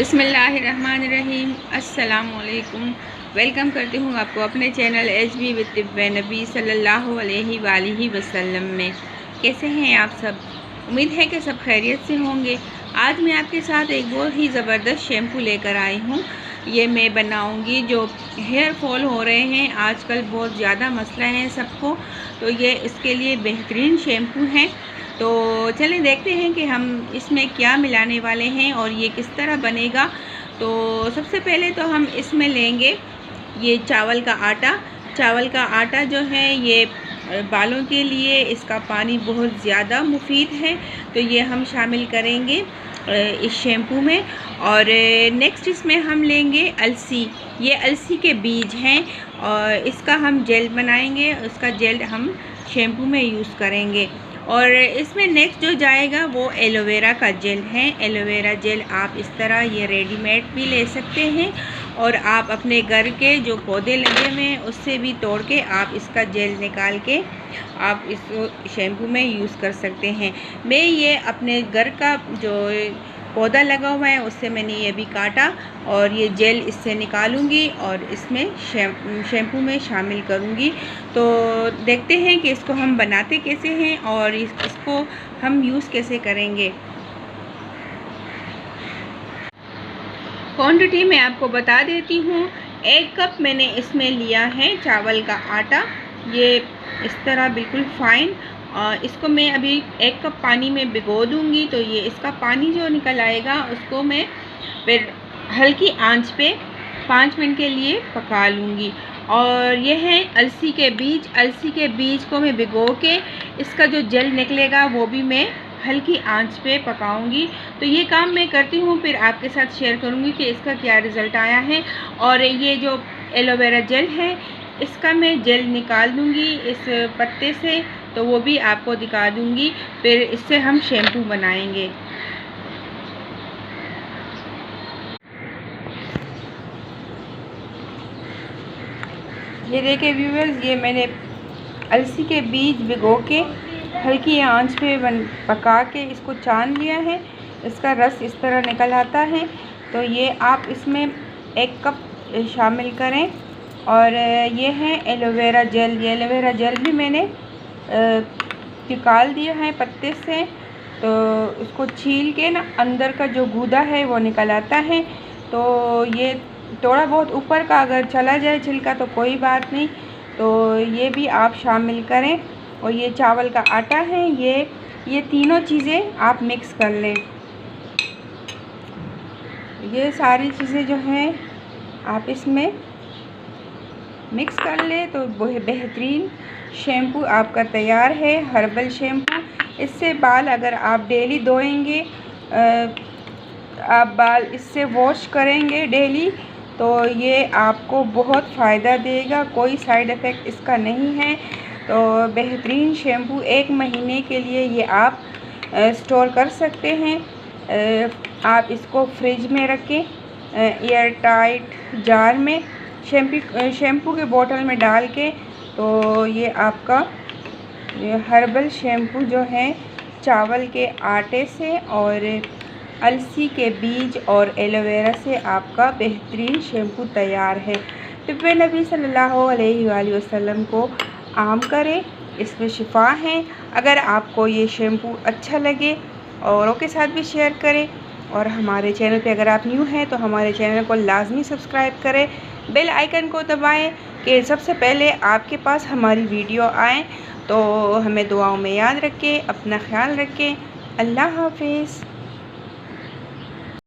बिस्मिल्लाहिर्रहमानिर्रहीम। अस्सलामुअलैकुम। वेलकम करती हूँ आपको अपने चैनल HB विद तिब्बे नबी सल्लल्लाहु अलैहि वसल्लम में। कैसे हैं आप सब? उम्मीद है कि सब खैरियत से होंगे। आज मैं आपके साथ एक बहुत ही ज़बरदस्त शैम्पू लेकर आई हूँ। ये मैं बनाऊँगी जो हेयर फॉल हो रहे हैं आजकल, बहुत ज़्यादा मसला है सबको, तो ये इसके लिए बेहतरीन शैम्पू है। तो चलें देखते हैं कि हम इसमें क्या मिलाने वाले हैं और ये किस तरह बनेगा। तो सबसे पहले तो हम इसमें लेंगे ये चावल का आटा। चावल का आटा जो है ये बालों के लिए, इसका पानी बहुत ज़्यादा मुफीद है, तो ये हम शामिल करेंगे इस शैम्पू में। और नेक्स्ट इसमें हम लेंगे अलसी। ये अलसी के बीज हैं और इसका हम जेल बनाएंगे, उसका जेल हम शैम्पू में यूज़ करेंगे। और इसमें नेक्स्ट जो जाएगा वो एलोवेरा का जेल है। एलोवेरा जेल आप इस तरह ये रेडीमेड भी ले सकते हैं और आप अपने घर के जो पौधे लगे हुए हैं उससे भी तोड़ के आप इसका जेल निकाल के आप इस शैम्पू में यूज़ कर सकते हैं। मैं ये अपने घर का जो पौधा लगा हुआ है उससे मैंने ये भी काटा और ये जेल इससे निकालूंगी और इसमें शैम्पू में शामिल करूंगी। तो देखते हैं कि इसको हम बनाते कैसे हैं और इसको हम यूज़ कैसे करेंगे। क्वांटिटी मैं आपको बता देती हूँ। 1 कप मैंने इसमें लिया है चावल का आटा, ये इस तरह बिल्कुल फाइन। इसको मैं अभी 1 कप पानी में भिगो दूंगी, तो ये इसका पानी जो निकल आएगा उसको मैं फिर हल्की आंच पे 5 मिनट के लिए पका लूँगी। और ये है अलसी के बीज। अलसी के बीज को मैं भिगो के इसका जो जेल निकलेगा वो भी मैं हल्की आंच पे पकाऊंगी। तो ये काम मैं करती हूँ, फिर आपके साथ शेयर करूँगी कि इसका क्या रिज़ल्ट आया है। और ये जो एलोवेरा जेल है इसका मैं जेल निकाल दूँगी इस पत्ते से, तो वो भी आपको दिखा दूँगी। फिर इससे हम शैम्पू बनाएंगे। ये देखिए व्यूअर्स, ये मैंने अलसी के बीज भिगो के हल्की आंच पे पका के इसको छान लिया है। इसका रस इस तरह निकल आता है, तो ये आप इसमें 1 कप शामिल करें। और ये है एलोवेरा जेल। ये एलोवेरा जेल भी मैंने निकाल दिया है पत्ते से, तो उसको छील के ना अंदर का जो गूदा है वो निकल आता है। तो ये थोड़ा बहुत ऊपर का अगर चला जाए छिलका तो कोई बात नहीं, तो ये भी आप शामिल करें। और ये चावल का आटा है, ये तीनों चीज़ें आप मिक्स कर लें। ये सारी चीज़ें जो हैं आप इसमें मिक्स कर ले तो बेहतरीन शैम्पू आपका तैयार है, हर्बल शैम्पू। इससे बाल अगर आप डेली धोएंगे, आप बाल इससे वॉश करेंगे डेली, तो ये आपको बहुत फ़ायदा देगा। कोई साइड इफ़ेक्ट इसका नहीं है। तो बेहतरीन शैम्पू 1 महीने के लिए ये आप स्टोर कर सकते हैं। आप इसको फ्रिज में रखें एयर टाइट जार में, शैम्पू के बोतल में डाल के। तो ये आपका हर्बल शैम्पू जो है चावल के आटे से और अलसी के बीज और एलोवेरा से आपका बेहतरीन शैम्पू तैयार है। तिब्बे नबी सल्लल्लाहु अलैहि वसल्लम को आम करें, इसमें शिफा है। अगर आपको ये शैम्पू अच्छा लगे औरों के साथ भी शेयर करें। और हमारे चैनल पे अगर आप न्यू हैं तो हमारे चैनल को लाजमी सब्सक्राइब करें, बेल आइकन को दबाएं कि सबसे पहले आपके पास हमारी वीडियो आए। तो हमें दुआओं में याद रखें, अपना ख्याल रखें। अल्लाह हाफिज़।